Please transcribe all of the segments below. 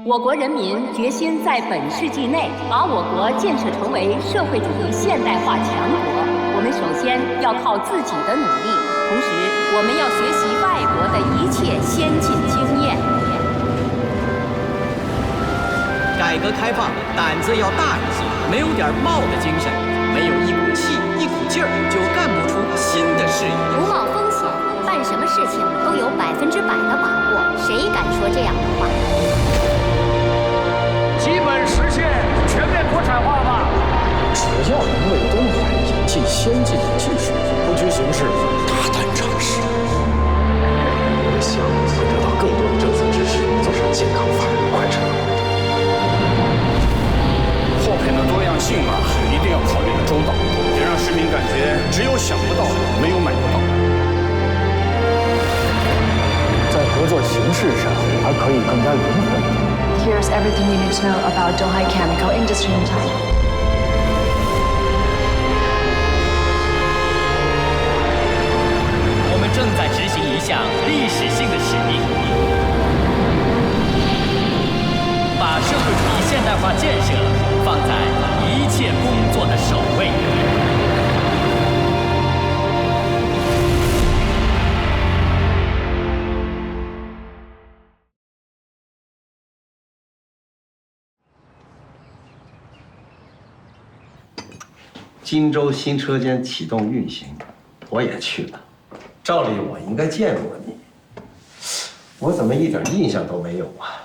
我国人民决心在本世纪内把我国建设成为社会主义现代化强国。我们首先要靠自己的努力，同时我们要学习外国的一切先进经验。改革开放胆子要大一些，没有点冒的精神，没有一股气一股劲儿，就干不出新的事业。不冒风险，办什么事情都有100%的把握，谁敢说这样的话？基本实现全面国产化吧。只要能为东海引进先进的技术，不拘形势，大胆尝试。我们希望能得到更多的政策支持，走上健康发展的快车。货品的多样性一定要考虑得周到，别让市民感觉只有想不到，没有买不到。在合作形式上，还可以更加灵活。Here's everything you need to know about Donghai chemical industry in China. 我们正在执行一项历史性的使命，把社会主义现代化建设放在一切工作的首位。荆州新车间启动运行，我也去了。照理我应该见过你，我怎么一点印象都没有啊？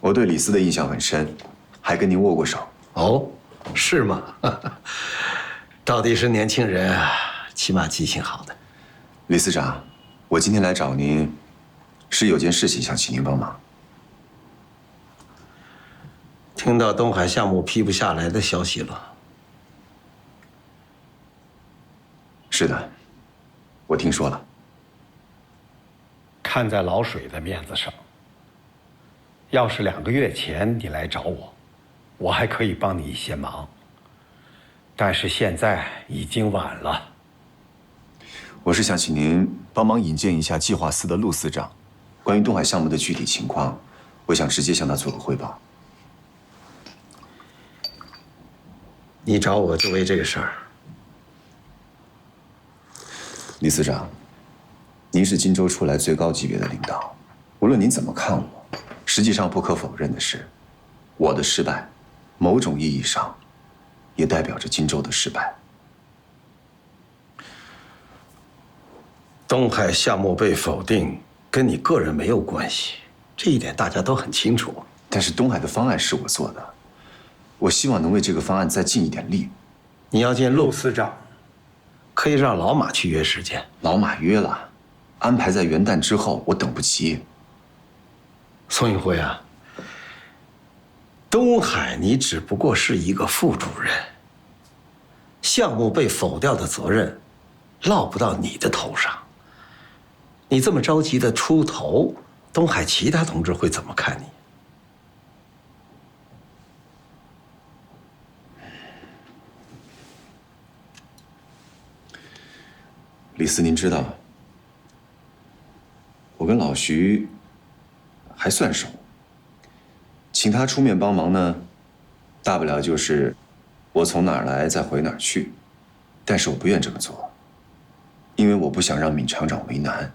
我对李斯的印象很深，还跟您握过手。哦，是吗？到底是年轻人啊，起码记性好的。李司长，我今天来找您，是有件事情想请您帮忙。听到东海项目批不下来的消息了？是的，我听说了。看在老水的面子上，要是2个月前你来找我，我还可以帮你一些忙。但是现在已经晚了。我是想请您帮忙引荐一下计划司的陆司长，关于东海项目的具体情况，我想直接向他做个汇报。你找我就为这个事儿？李司长，您是荆州出来最高级别的领导，无论您怎么看我，实际上不可否认的是，我的失败，某种意义上，也代表着荆州的失败。东海项目被否定，跟你个人没有关系，这一点大家都很清楚。但是东海的方案是我做的，我希望能为这个方案再尽一点力。你要见陆司长，可以让老马去约时间。老马约了，安排在元旦之后，我等不及。宋运辉啊，东海你只不过是一个副主任，项目被否掉的责任落不到你的头上。你这么着急的出头，东海其他同志会怎么看你？李斯，您知道，我跟老徐还算熟，请他出面帮忙呢，大不了就是我从哪儿来再回哪儿去，但是我不愿这么做，因为我不想让闵厂长为难。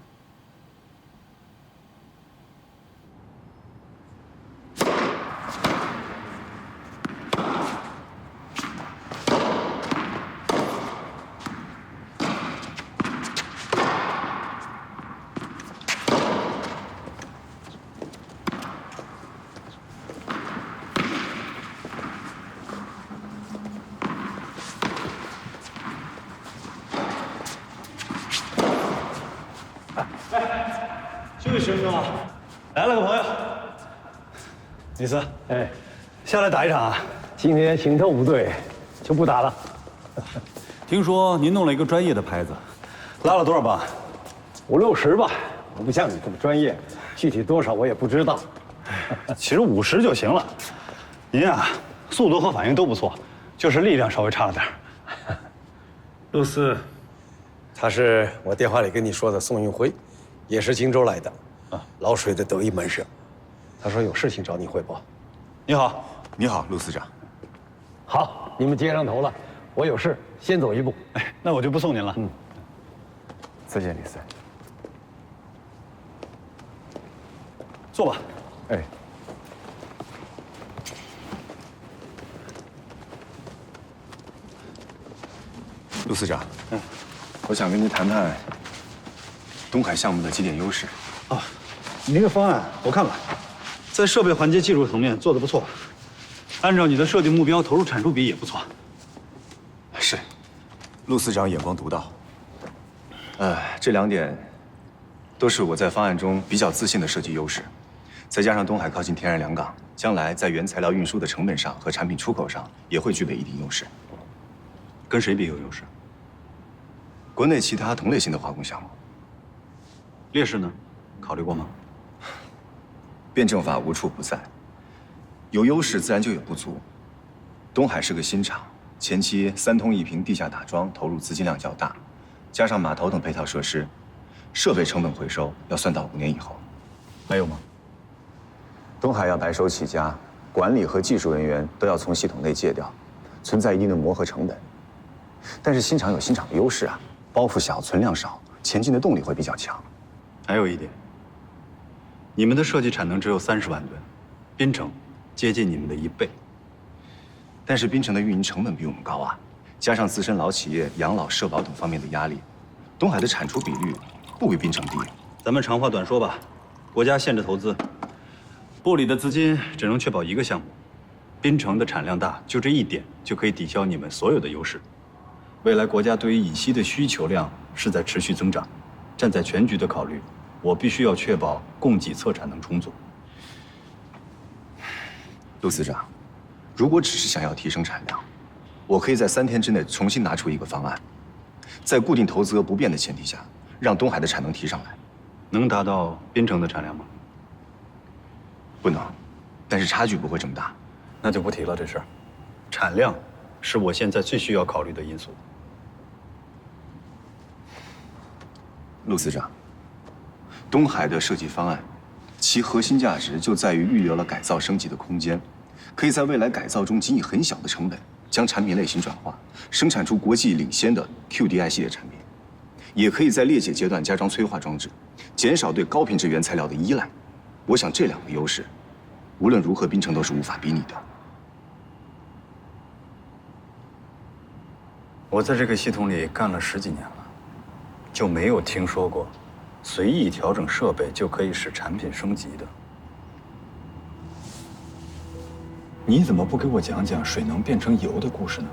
这位学生啊，来了个朋友。李斯，哎，下来打一场啊？今天行头不对，就不打了。听说您弄了一个专业的拍子，拉了多少磅？50、60吧。我不像你这么专业，具体多少我也不知道。其实50就行了。您啊，速度和反应都不错，就是力量稍微差了点。陆斯，他是我电话里跟你说的宋运辉，也是荆州来的，老水的得意门生。他说有事情找你汇报。你好，你好，陆司长。好，你们接上头了，我有事先走一步。哎，那我就不送您了。再见，李四。坐吧。哎。陆司长，我想跟您谈谈东海项目的几点优势。啊，你那个方案我看了，在设备环节、技术层面做得不错，按照你的设定目标，投入产出比也不错。是，陆司长眼光独到。这2点都是我在方案中比较自信的设计优势，再加上东海靠近天然良港，将来在原材料运输的成本上和产品出口上也会具备一定优势。跟谁比有优势？国内其他同类型的化工项目。劣势呢？考虑过吗？辩证法无处不在，有优势自然就有不足。东海是个新厂，前期3通1平地下打桩投入资金量较大，加上码头等配套设施，设备成本回收要算到5年以后。还有吗？东海要白手起家，管理和技术人员都要从系统内借调，存在一定的磨合成本。但是新厂有新厂的优势啊，包袱小，存量少，前进的动力会比较强。还有一点，你们的设计产能只有30万吨，滨城接近你们的1倍。但是滨城的运营成本比我们高啊，加上自身老企业养老、社保等方面的压力，东海的产出比率不比滨城低。咱们长话短说吧，国家限制投资，部里的资金只能确保1个项目，滨城的产量大，就这一点就可以抵消你们所有的优势。未来国家对于乙烯的需求量是在持续增长，站在全局的考虑，我必须要确保供给侧产能充足。陆司长，如果只是想要提升产量，我可以在3天之内重新拿出一个方案，在固定投资额不变的前提下，让东海的产能提上来。能达到滨城的产量吗？不能，但是差距不会这么大。那就不提了这事儿。产量是我现在最需要考虑的因素。陆司长，东海的设计方案，其核心价值就在于预留了改造升级的空间，可以在未来改造中仅以很小的成本将产品类型转化，生产出国际领先的 QDI 系列产品，也可以在裂解阶段加装催化装置，减少对高品质原材料的依赖。我想这2个优势，无论如何滨城都是无法比拟的。我在这个系统里干了10几年了，就没有听说过随意调整设备就可以使产品升级的。你怎么不给我讲讲水能变成油的故事呢？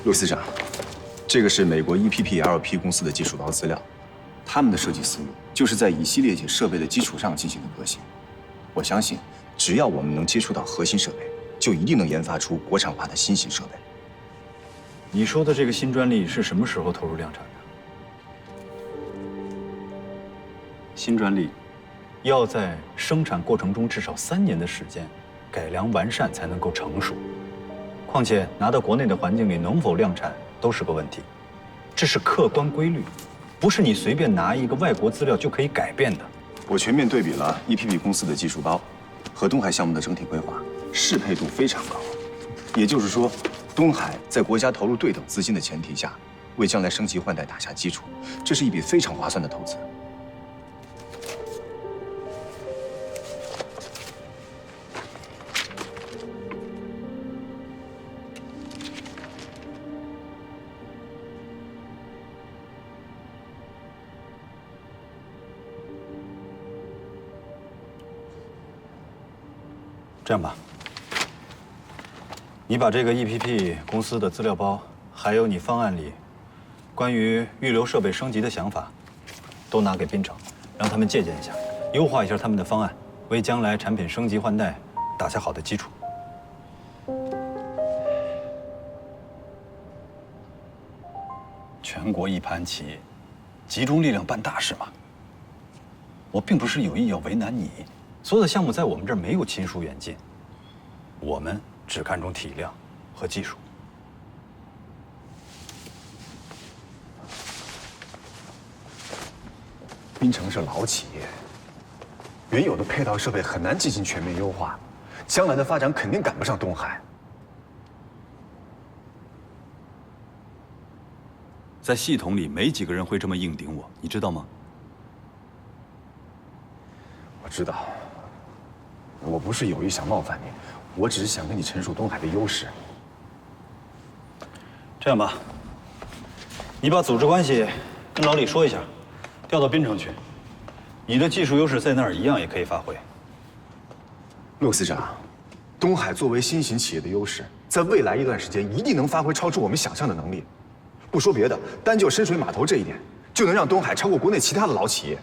陆司长，这个是美国 EPP-LP 公司的技术包资料，他们的设计思路就是在乙烯裂解设备的基础上进行的革新。我相信，只要我们能接触到核心设备，就一定能研发出国产化的新型设备。你说的这个新专利是什么时候投入量产的？新专利要在生产过程中至少3年的时间改良完善才能够成熟。况且拿到国内的环境里能否量产都是个问题，这是客观规律，不是你随便拿一个外国资料就可以改变的。我全面对比了 EPP 公司的技术包和东海项目的整体规划，适配度非常高。也就是说，东海在国家投入对等资金的前提下，为将来升级换代打下基础，这是一笔非常划算的投资。这样吧，你把这个 EPP 公司的资料包，还有你方案里关于预留设备升级的想法，都拿给滨城，让他们借鉴一下，优化一下他们的方案，为将来产品升级换代打下好的基础。全国一盘棋，集中力量办大事嘛。我并不是有意要为难你。所有的项目在我们这儿没有亲疏远近，我们只看重体量和技术。滨城是老企业，原有的配套设备很难进行全面优化，将来的发展肯定赶不上东海。在系统里没几个人会这么硬顶我，你知道吗？我知道，我不是有意想冒犯你，我只是想跟你陈述东海的优势。这样吧，你把组织关系跟老李说一下，调到滨城去，你的技术优势在那儿一样也可以发挥。陆司长，东海作为新型企业的优势，在未来一段时间一定能发挥超出我们想象的能力。不说别的，单就深水码头这一点，就能让东海超过国内其他的老企业。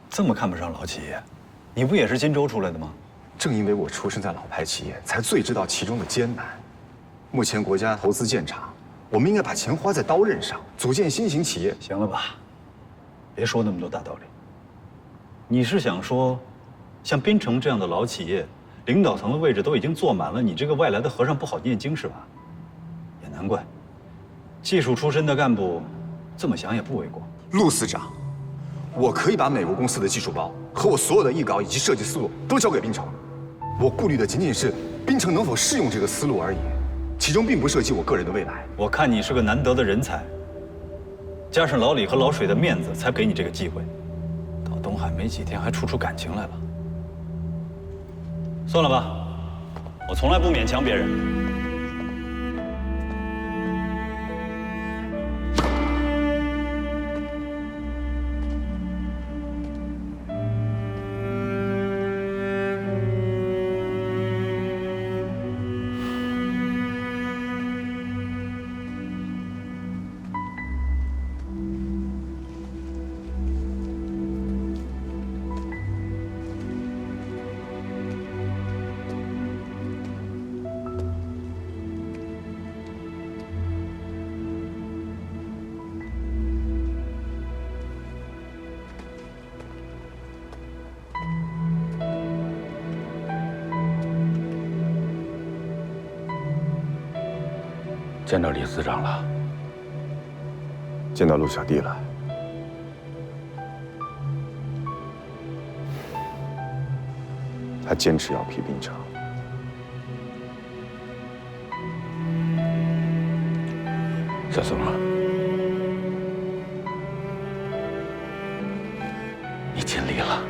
这么看不上老企业，你不也是荆州出来的吗？正因为我出生在老牌企业，才最知道其中的艰难。目前国家投资建厂，我们应该把钱花在刀刃上，组建新型企业。行了吧，别说那么多大道理。你是想说，像滨城这样的老企业，领导层的位置都已经坐满了，你这个外来的和尚不好念经是吧？也难怪，技术出身的干部这么想也不为过。陆司长，我可以把美国公司的技术包和我所有的艺稿以及设计思路都交给滨城，我顾虑的仅仅是滨城能否适用这个思路而已，其中并不涉及我个人的未来。我看你是个难得的人才，加上老李和老水的面子，才给你这个机会。到东海没几天，还处出感情来了。算了吧，我从来不勉强别人。见到李司长了，见到陆小弟了。他坚持要批滨城。小松啊，你尽力了。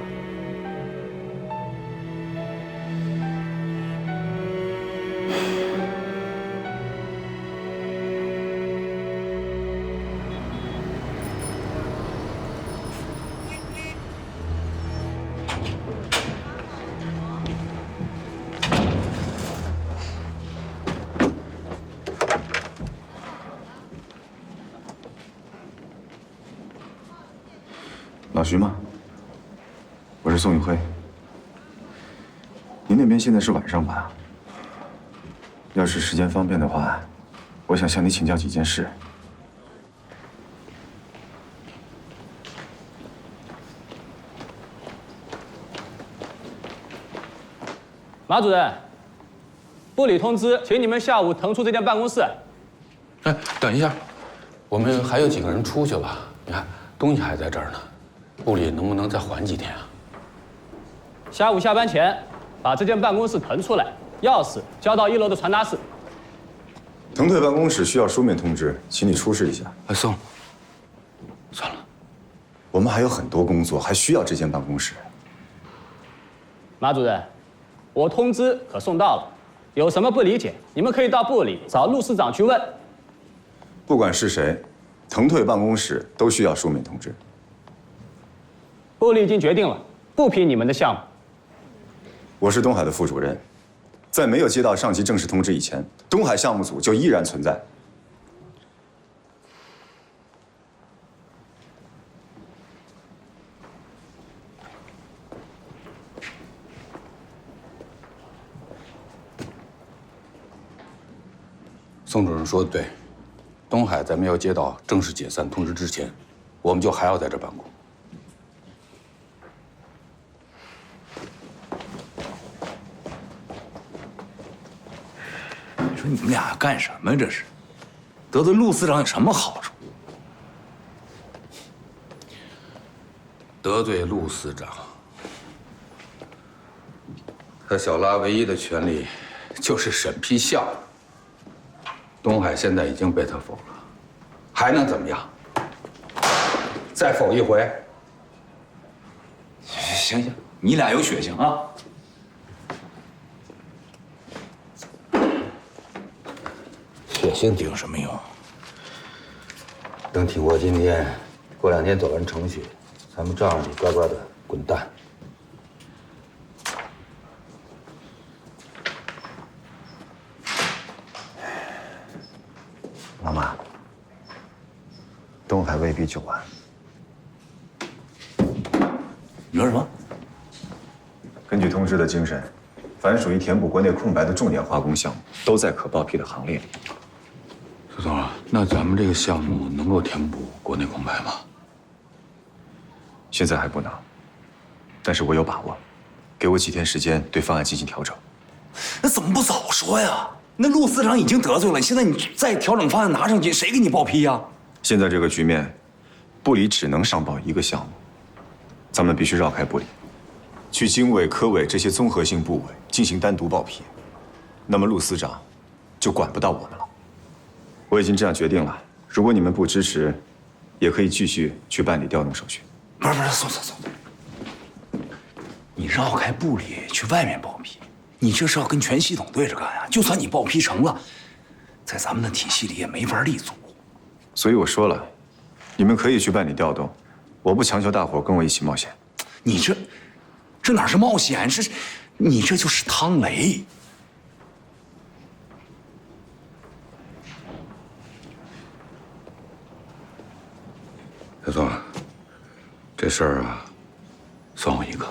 老徐吗？我是宋宇辉。您那边现在是晚上吧？要是时间方便的话，我想向你请教几件事。马主任，部里通知，请你们下午腾出这间办公室。哎，等一下，我们还有几个人出去了，你看东西还在这儿呢。部里能不能再缓几天啊？下午下班前，把这间办公室腾出来，钥匙交到1楼的传达室。腾退办公室需要书面通知，请你出示一下。送。算了，我们还有很多工作，还需要这间办公室。马主任，我通知可送到了，有什么不理解，你们可以到部里找陆市长去问。不管是谁，腾退办公室都需要书面通知。部里已经决定了，不批你们的项目。我是东海的副主任，在没有接到上级正式通知以前，东海项目组就依然存在。宋主任说的对，东海在没有接到正式解散通知之前，我们就还要在这办公。你说你们俩干什么？这是得罪陆司长有什么好处？得罪陆司长。他小拉唯一的权利就是审批项目。东海现在已经被他否了，还能怎么样？再否一回？行行，你俩有血性啊！血性顶什么用？等挺过今天，过2天走完程序，咱们照样得乖乖的滚蛋。老马，东海未必就完。你说什么？根据通知的精神，凡属于填补国内空白的重点化工项目，都在可报批的行列里。苏总，那咱们这个项目能够填补国内空白吗？现在还不能，但是我有把握。给我几天时间对方案进行调整。那怎么不早说呀？那陆司长已经得罪了，现在你再调整方案拿上去，谁给你报批呀？现在这个局面，部里只能上报一个项目，咱们必须绕开部里，去经委、科委这些综合性部委进行单独报批。那么陆司长就管不到我们了。我已经这样决定了，如果你们不支持，也可以继续去办理调动手续。不是，送，你绕开部里去外面报批。你这是要跟全系统对着干呀！就算你报批成了，在咱们的体系里也没法立足。所以我说了，你们可以去办理调动，我不强求大伙跟我一起冒险。你这哪是冒险？你这就是趟雷。小宋，这事儿啊，算我一个。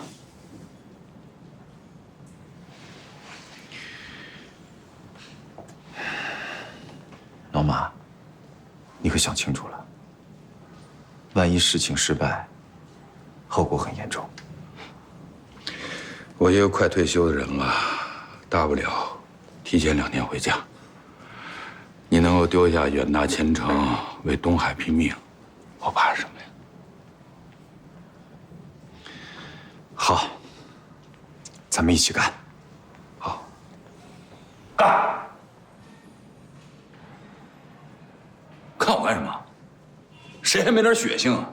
老马，你可想清楚了，万一事情失败，后果很严重。我一个快退休的人了，大不了提前2年回家。你能够丢下远大前程为东海拼命，我怕什么呀？好，咱们一起干。好，干！看我干什么？谁还没点血性啊？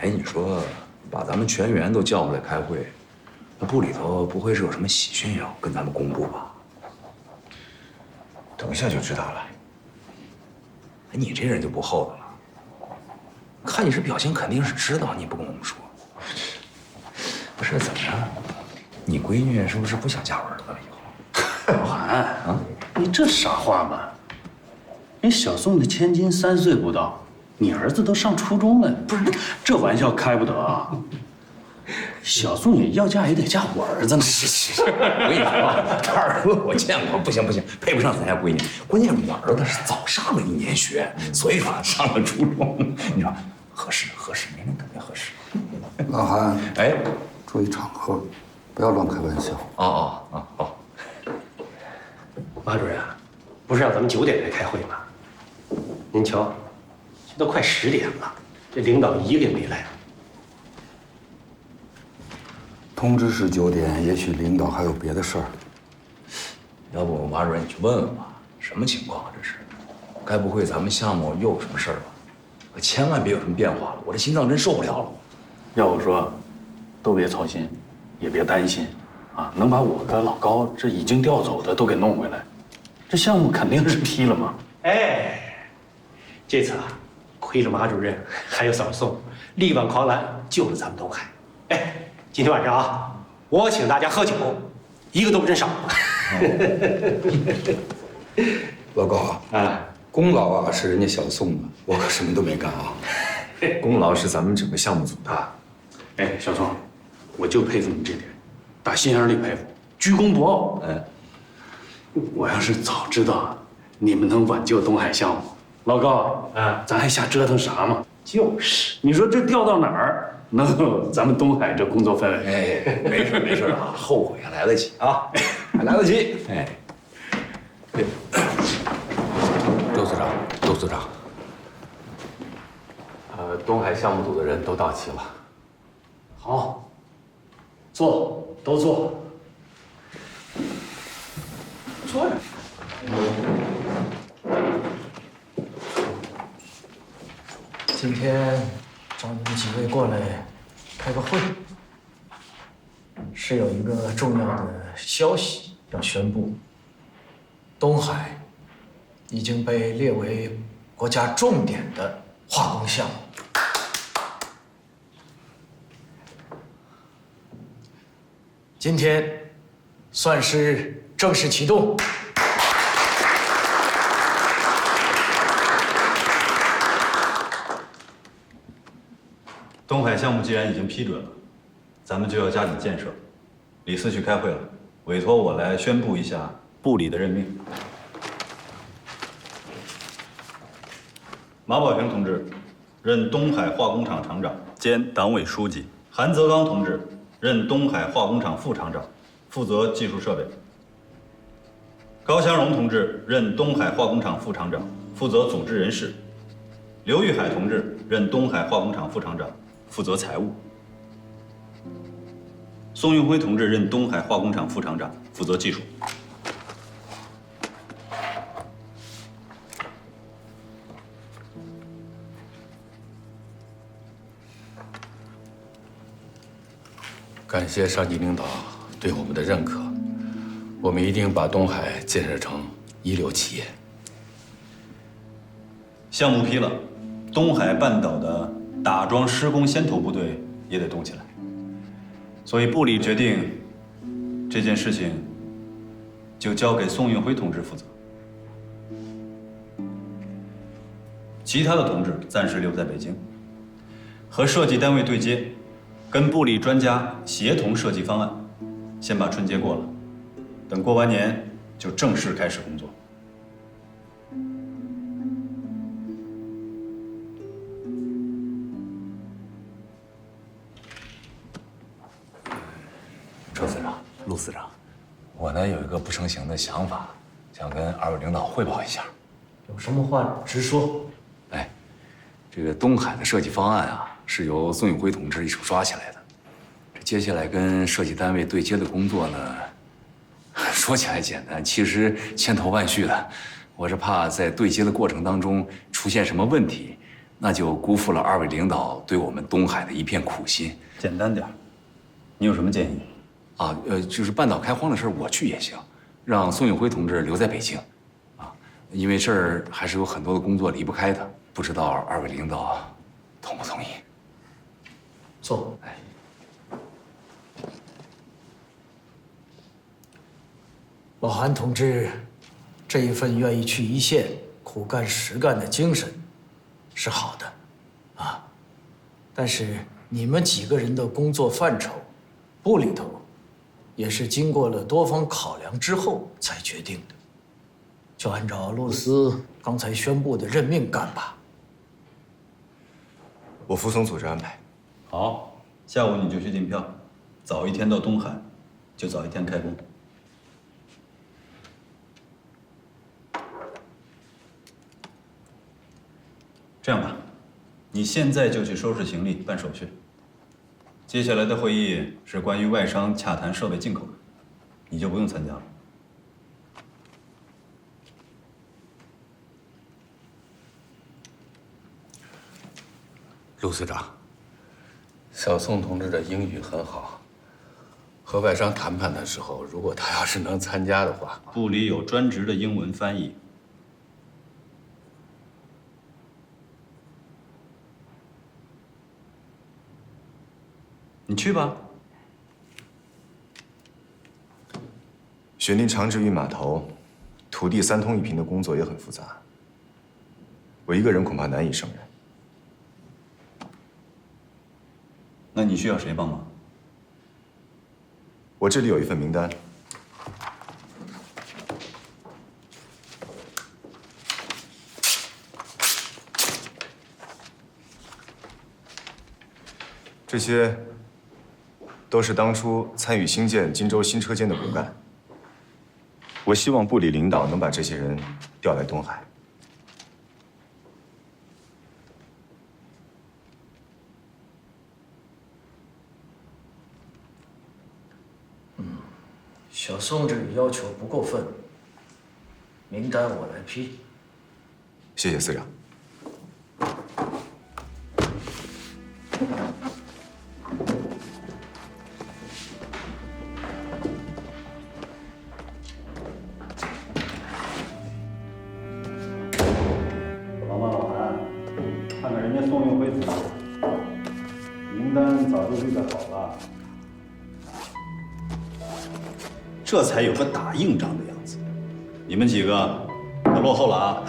哎，你说把咱们全员都叫过来开会，那部里头不会是有什么喜讯要跟咱们公布吧？等一下就知道了。哎，你这人就不厚道了，看你这表情，肯定是知道，你不跟我们说。不是怎么着？你闺女是不是不想嫁我儿子了？以后，老韩啊，你这傻话吗？人小宋的千金3岁不到，你儿子都上初中了，不是这玩笑开不得啊！小宋也要嫁也得嫁我儿子呢。是，我跟你说，他儿子我见过，不行，配不上咱家闺女。关键我儿子是早上了1年学，所以说上了初中。你说合适，没人感觉合适。老韩，哎，注意场合，不要乱开玩笑。好。马主任，不是让咱们9点来开会吗？您瞧，这都快10点了，这领导一个也没来。通知是9点，也许领导还有别的事儿。要不马主任你去问问吧，什么情况啊？这是，该不会咱们项目又有什么事儿吧？可千万别有什么变化了，我这心脏真受不了了。要我说，都别操心，也别担心，啊，能把我跟老高这已经调走的都给弄回来，这项目肯定是批了嘛。哎，这次啊，亏了马主任还有小宋，力挽狂澜救了咱们东海。哎，今天晚上啊，我请大家喝酒，一个都不准少。老高啊，功劳啊是人家小宋的，我可什么都没干啊。功劳是咱们整个项目组的。哎，小宋，我就佩服你这点，打心眼里佩服，居功不傲。哎，我要是早知道你们能挽救东海项目，老高啊，咱还瞎折腾啥嘛？就是，你说这调到哪儿能有咱们东海这工作氛围？哎，没事啊，后悔还来得及啊，还来得及。哎，周组长，东海项目组的人都到齐了。好，坐，都坐。坐着。今天找你们几位过来开个会，是有一个重要的消息要宣布。东海已经被列为国家重点的化工项目。今天算是正式启动。东海项目既然已经批准了，咱们就要加紧建设。李四去开会了，委托我来宣布一下部里的任命。马宝平同志任东海化工厂厂长兼党委书记，韩泽刚同志任东海化工厂副厂长，负责技术设备。高祥荣同志任东海化工厂副厂长，负责组织人事。刘玉海同志任东海化工厂副厂长，负责财务。宋运辉同志任东海化工厂副厂长，负责技术。感谢上级领导对我们的认可，我们一定把东海建设成一流企业。项目批了，东海半岛的打桩施工先头部队也得动起来，所以部里决定这件事情就交给宋运辉同志负责，其他的同志暂时留在北京，和设计单位对接，跟部里专家协同设计方案，先把春节过了，等过完年就正式开始工作。周司长、陆司长，我呢有一个不成形的想法，想跟2位领导汇报一下。有什么话直说。哎，这个东海的设计方案啊，是由宋运辉同志一手抓起来的。这接下来跟设计单位对接的工作呢，说起来简单，其实千头万绪的。我是怕在对接的过程当中出现什么问题，那就辜负了2位领导对我们东海的一片苦心。简单点，你有什么建议？啊，就是半岛开荒的事儿，我去也行，让宋运辉同志留在北京，啊，因为这儿还是有很多的工作离不开的，不知道2位领导同不同意？坐。老韩同志，这一份愿意去一线苦干实干的精神是好的，啊，但是你们几个人的工作范畴，部里头也是经过了多方考量之后才决定的，就按照陆司刚才宣布的任命干吧。我服从组织安排。好，下午你就去订票，早一天到东海，就早一天开工。这样吧，你现在就去收拾行李办手续。接下来的会议是关于外商洽谈设备进口的，你就不用参加了。陆司长，小宋同志的英语很好，和外商谈判的时候，如果他要是能参加的话，部里有专职的英文翻译。你去吧。选定长治峪码头，土地3通1平的工作也很复杂，我一个人恐怕难以胜任。那你需要谁帮忙？我这里有一份名单，这些都是当初参与兴建荆州新车间的骨干。我希望部里领导能把这些人调来东海。小宋这个要求不过分，名单我来批。谢谢司长。老马老韩，看看人家宋运辉同志，名单早就预备好了。这才有个打硬仗的样子。你们几个可落后了啊！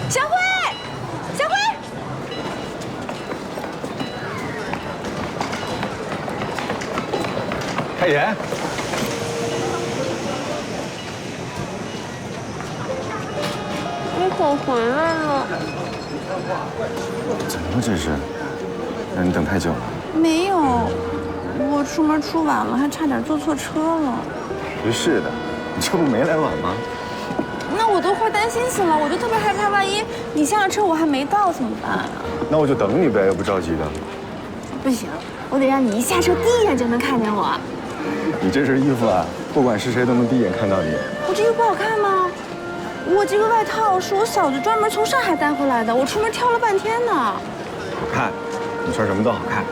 小辉，小辉，开言。你可回来了？怎么了这是？让你等太久了？没有，我出门出晚了，还差点坐错车了。不是的，你这不没来晚吗？那我都快担心死了，我就特别害怕，万一你下了车我还没到怎么办啊？那我就等你呗，又不着急的。不行，我得让你一下车第一眼就能看见我。你这身衣服啊，不管是谁都能第一眼看到你。我这衣服不好看吗？我这个外套是我嫂子专门从上海带回来的，我出门挑了半天呢。好看，你穿什么都好看。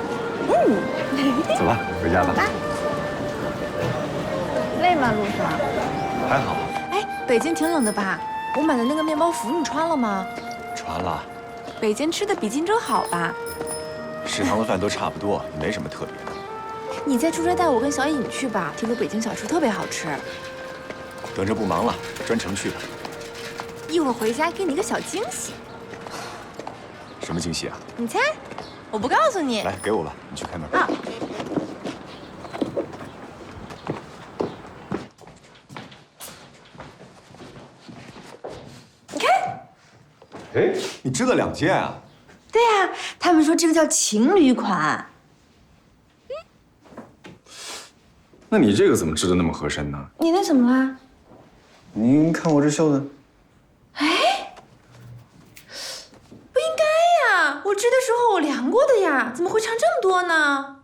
走吧，回家吧。累吗，路上？还好。哎，北京挺冷的吧？我买的那个面包服你穿了吗？穿了。北京吃的比荆州好吧？食堂的饭都差不多，也没什么特别的。你再出差带我跟小颖去吧，听说北京小吃特别好吃。等着不忙了，专程去的。一会儿回家给你个小惊喜。什么惊喜啊？你猜？我不告诉你。来，给我吧，你去开门。啊。哎，你织了2件啊？对呀，他们说这个叫情侣款。那你这个怎么织的那么合身呢？你那怎么了？您看我这绣的，哎，不应该呀！我织的时候我量过的呀，怎么会差这么多呢？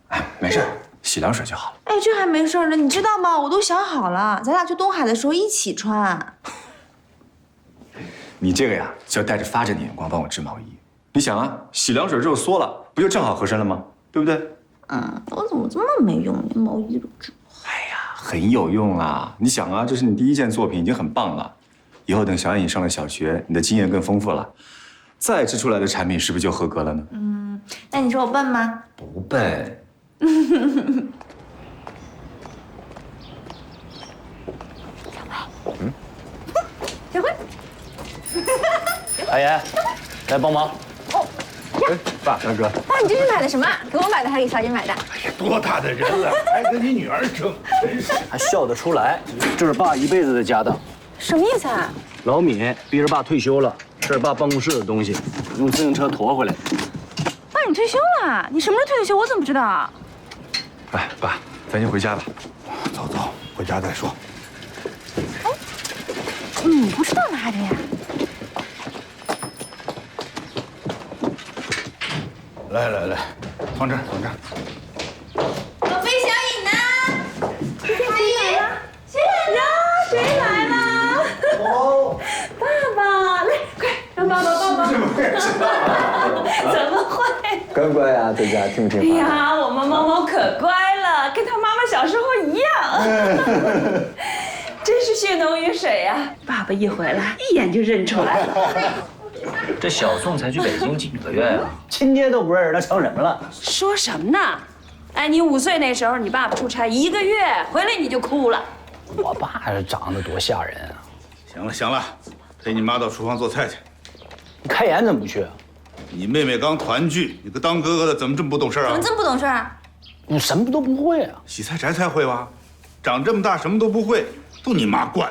哎，没事，洗凉水就好了。哎，这还没事呢，你知道吗？我都想好了，咱俩去东海的时候一起穿。你这个呀，就要带着发着的眼光帮我织毛衣。你想啊，洗凉水之后缩了，不就正好合身了吗？对不对？我怎么这么没用，连毛衣都织？哎呀，很有用啊！你想啊，这是你第1件作品，已经很棒了。以后等小颖上了小学，你的经验更丰富了，再织出来的产品是不是就合格了呢？那你说我笨吗？不笨。小辉，阿言，来帮忙。哦，呀，爸，大哥，爸，你这是买的什么？给我买的还是给小姐买的？哎呀，多大的人了，还跟你女儿争，真是还笑得出来。这是爸一辈子的家当。什么意思啊？老闵逼着爸退休了，这是爸办公室的东西，用自行车驮回来。爸，你退休了？你什么时候退的休？我怎么不知道？哎，爸，咱先回家吧。走走，回家再说。你不知道拿着呀？来来来，放这儿，放这儿。宝贝小颖呢？阿姨，谁来了？谁来了？哦，爸爸，来，快让爸爸抱抱。怎么会是爸爸？怎么会？乖不乖呀？在家听不听话？哎呀，我们猫猫可乖了，跟它妈妈小时候一样。真是血浓于水呀！爸爸一回来，一眼就认出来了。这小宋才去北京几个月呀，亲爹都不认识，他成什么了？说什么呢？哎，你5岁那时候，你爸爸出差1个月回来你就哭了。我爸这长得多吓人啊！行了行了，陪你妈到厨房做菜去。你开颜怎么不去啊？你妹妹刚团聚，你个当哥哥的怎么这么不懂事啊？怎么这么不懂事啊？你什么都不会啊？洗菜摘菜会吧？长这么大什么都不会，都你妈惯。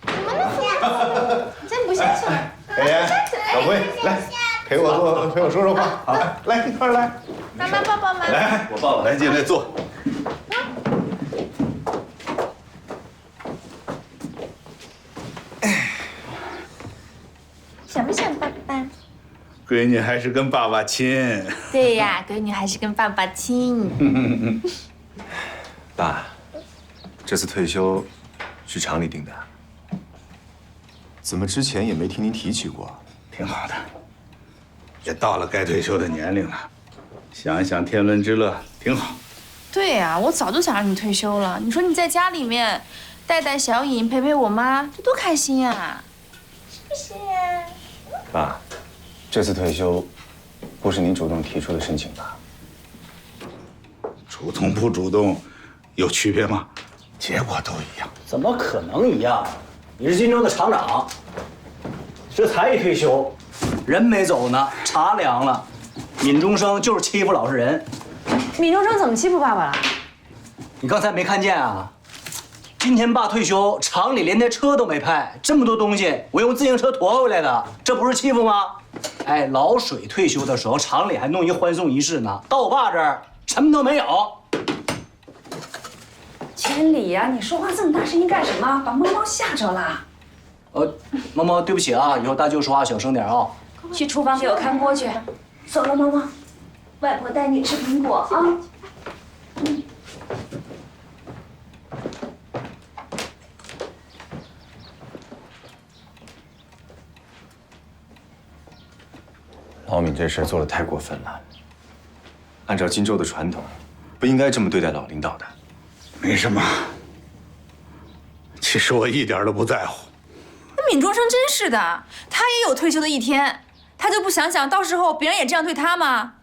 你真不下去了。哎呀，小辉，来陪我说说话，好，来一块来。妈妈抱抱妈。来，我抱抱，来进来坐。想不想爸爸？闺女还是跟爸爸亲。对呀，闺女还是跟爸爸亲。爸，这次退休是厂里定的，怎么之前也没听您提起过？挺好的，也到了该退休的年龄了，想一想天伦之乐，挺好。对呀，我早就想让你退休了。你说你在家里面带带小颖，陪陪我妈，这多开心呀！是不是呀？爸，这次退休不是您主动提出的申请吧？主动不主动有区别吗？结果都一样。怎么可能一样？你是荆州的厂长，这才一退休，人没走呢，茶凉了。闵中生就是欺负老实人。闵中生怎么欺负爸爸了？你刚才没看见啊？今天爸退休，厂里连台车都没派，这么多东西我用自行车驮回来的，这不是欺负吗？哎，老水退休的时候，厂里还弄一欢送仪式呢，到我爸这儿什么都没有。千里呀，你说话这么大声音干什么？把猫猫吓着了。猫猫，对不起啊，以后大舅说话小声点啊。去厨房给我看锅去。走了，猫猫，外婆带你吃苹果啊。老闵这事做得太过分了，按照荆州的传统，不应该这么对待老领导的。没什么，其实我一点都不在乎。那闵中生真是的，他也有退休的一天，他就不想想到时候别人也这样对他吗？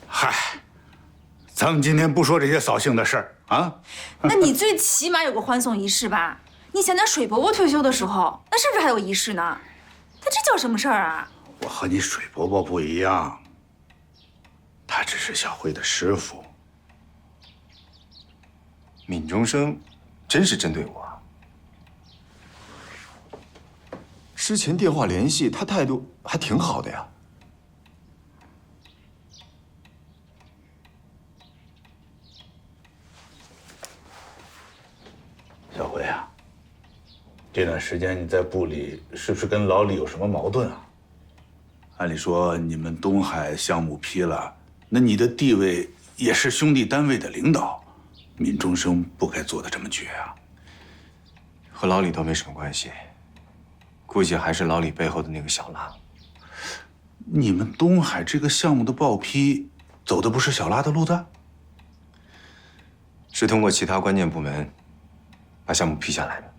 嗨，咱们今天不说这些扫兴的事儿啊。那你最起码有个欢送仪式吧？你想想水伯伯退休的时候，那是不是还有仪式呢？他这叫什么事儿啊？我和你水伯伯不一样，他只是小辉的师傅。闵中生真是针对我啊！之前电话联系，他态度还挺好的呀。小辉啊，这段时间你在部里是不是跟老李有什么矛盾啊？按理说你们东海项目批了，那你的地位也是兄弟单位的领导，闵中生不该做的这么绝啊。和老李都没什么关系，估计还是老李背后的那个小拉。你们东海这个项目的报批，走的不是小拉的路子？是通过其他关键部门把项目批下来的。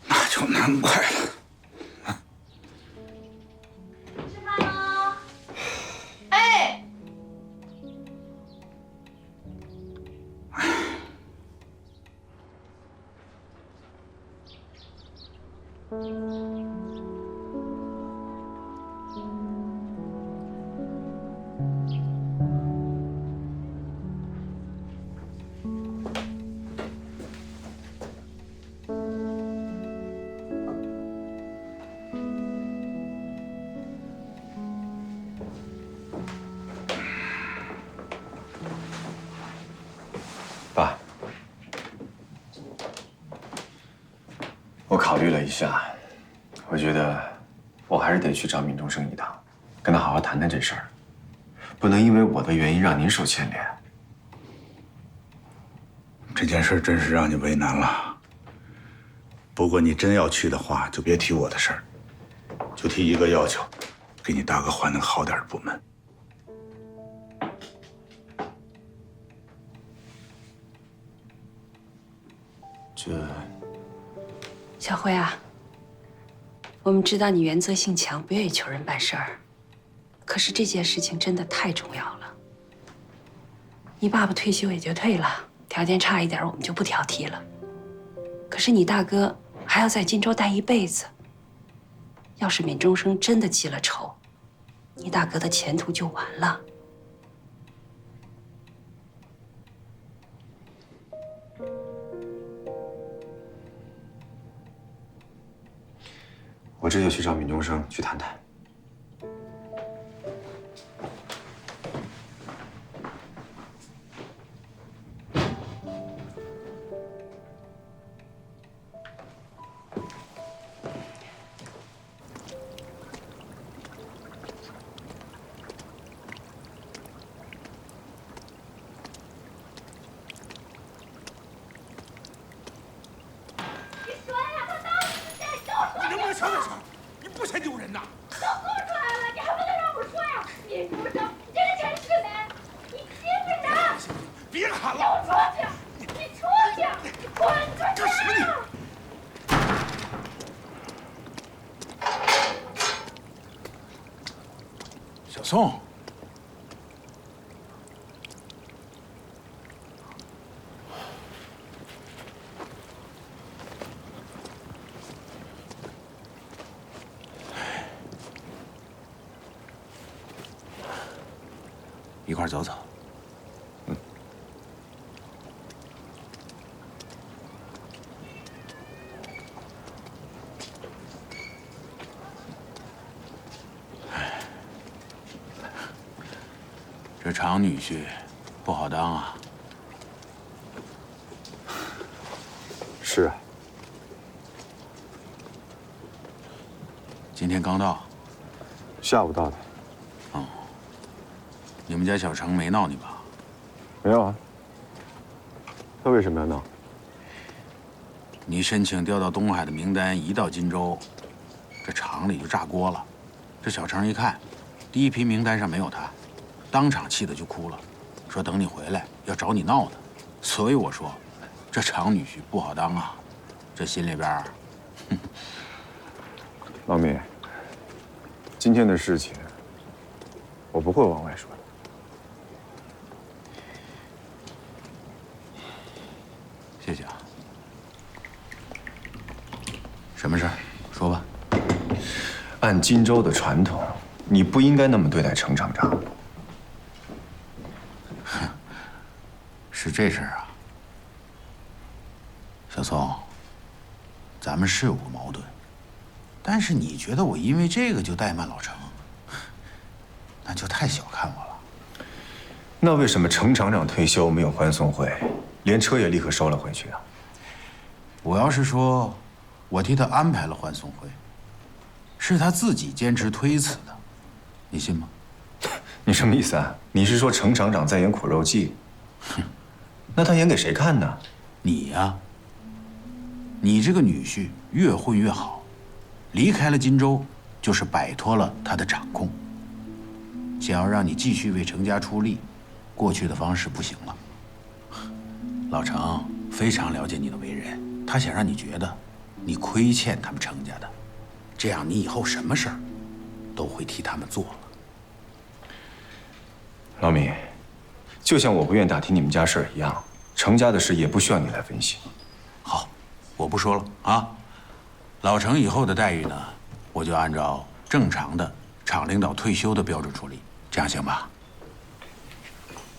那就难怪了。吃饭喽！哎。爸，我考虑了一下，我觉得我还是得去找闵中生一趟，跟他好好谈谈这事儿，不能因为我的原因让您受牵连。这件事真是让你为难了。不过你真要去的话，就别提我的事儿，就提一个要求，给你大哥换个好点的部门。小辉啊，我们知道你原则性强，不愿意求人办事儿，可是这件事情真的太重要了。你爸爸退休也就退了，条件差一点我们就不挑剔了。可是你大哥还要在荆州待一辈子，要是闵中生真的记了仇，你大哥的前途就完了。我这就去找闵中生去谈谈。小宋，一块儿走走。这厂女婿不好当啊。是啊。今天刚到，下午到的。哦，你们家小程没闹你吧？没有啊。他为什么要闹？你申请调到东海的名单一到荆州，这厂里就炸锅了。这小程一看，第一批名单上没有他。当场气得就哭了，说等你回来要找你闹呢。所以我说，这厂女婿不好当啊，这心里边，老米，今天的事情我不会往外说的。谢谢啊。什么事儿？说吧。按荆州的传统，你不应该那么对待程厂长。是这事儿啊，小宋，咱们是有过矛盾，但是你觉得我因为这个就怠慢老程，那就太小看我了。那为什么程厂长退休没有欢送会，连车也立刻收了回去啊？我要是说，我替他安排了欢送会，是他自己坚持推辞的，你信吗？你什么意思啊？你是说程厂长在演苦肉计？哼，那他演给谁看呢？你呀，你这个女婿越混越好，离开了荆州，就是摆脱了他的掌控。想要让你继续为程家出力，过去的方式不行了。老程非常了解你的为人，他想让你觉得你亏欠他们程家的，这样你以后什么事儿都会替他们做了。老米，就像我不愿打听你们家事儿一样，程家的事也不需要你来分析。好，我不说了啊。老程以后的待遇呢，我就按照正常的厂领导退休的标准处理，这样行吧？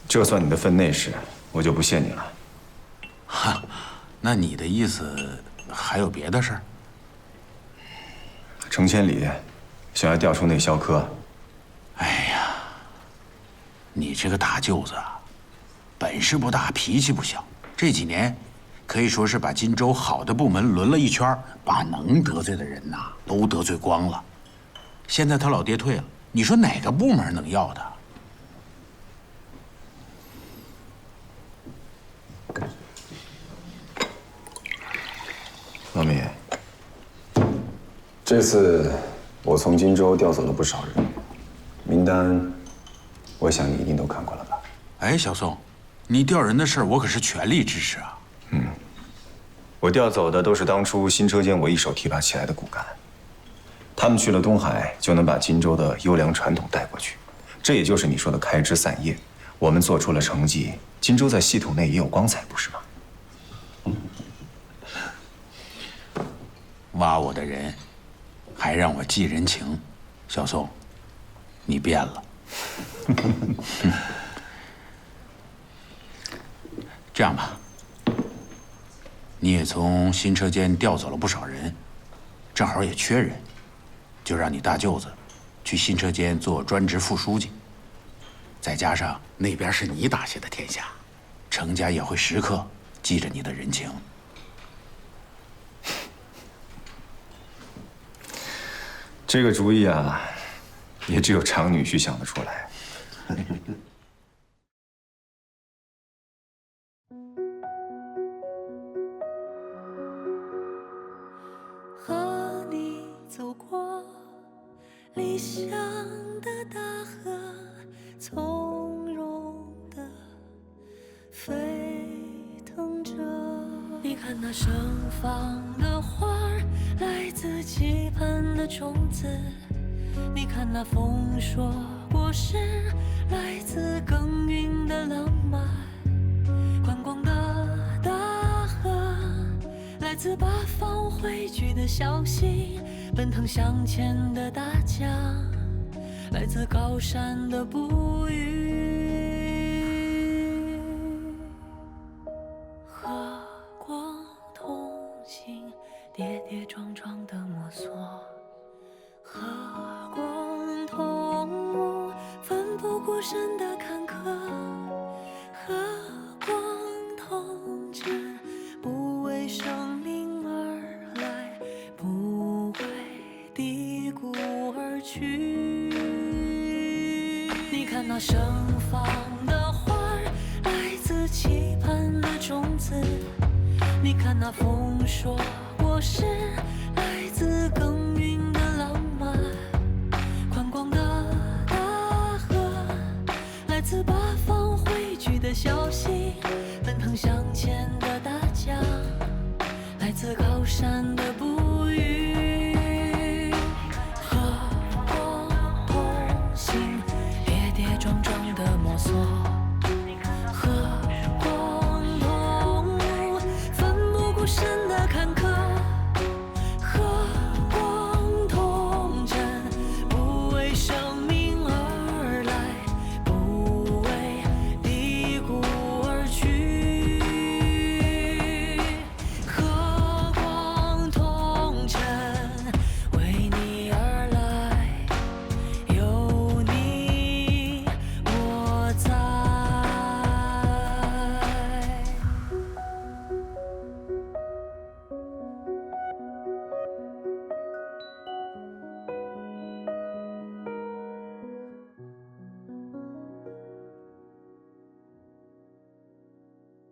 这算你的分内事，我就不谢你了。哈，那你的意思还有别的事儿？程千里想要调出内销科。哎呀，你这个大舅子啊，本事不大，脾气不小。这几年可以说是把荆州好的部门轮了一圈，把能得罪的人呐都得罪光了。现在他老爹退了，你说哪个部门能要他？老米，这次我从荆州调走了不少人，名单，我想你一定都看过了吧？哎，小宋，你调人的事我可是全力支持啊。我调走的都是当初新车间我一手提拔起来的骨干，他们去了东海，就能把荆州的优良传统带过去，这也就是你说的开枝散叶。我们做出了成绩，荆州在系统内也有光彩，不是吗？挖我的人，还让我记人情，小宋，你变了。这样吧，你也从新车间调走了不少人，正好也缺人，就让你大舅子去新车间做专职副书记。再加上那边是你打下的天下，程家也会时刻记着你的人情。这个主意啊，也只有常女婿想得出来。和你走过理想的大河，从容的飞腾着。你看那盛放的花儿，来自期盼的种子。你看那丰硕果实，来自耕耘的浪漫。宽广的大河，来自八方汇聚的消息。奔腾向前的大江，来自高山的哺育。和光同行，跌跌撞撞的摸索。和光同舞，奋不顾身的坎坷。和光同志，不为生命而来，不为低谷而去。你看那盛放的花儿，来自期盼的种子。你看那丰硕果实，来自耕耘的浪漫。宽广的大河，来自八方汇聚的消息。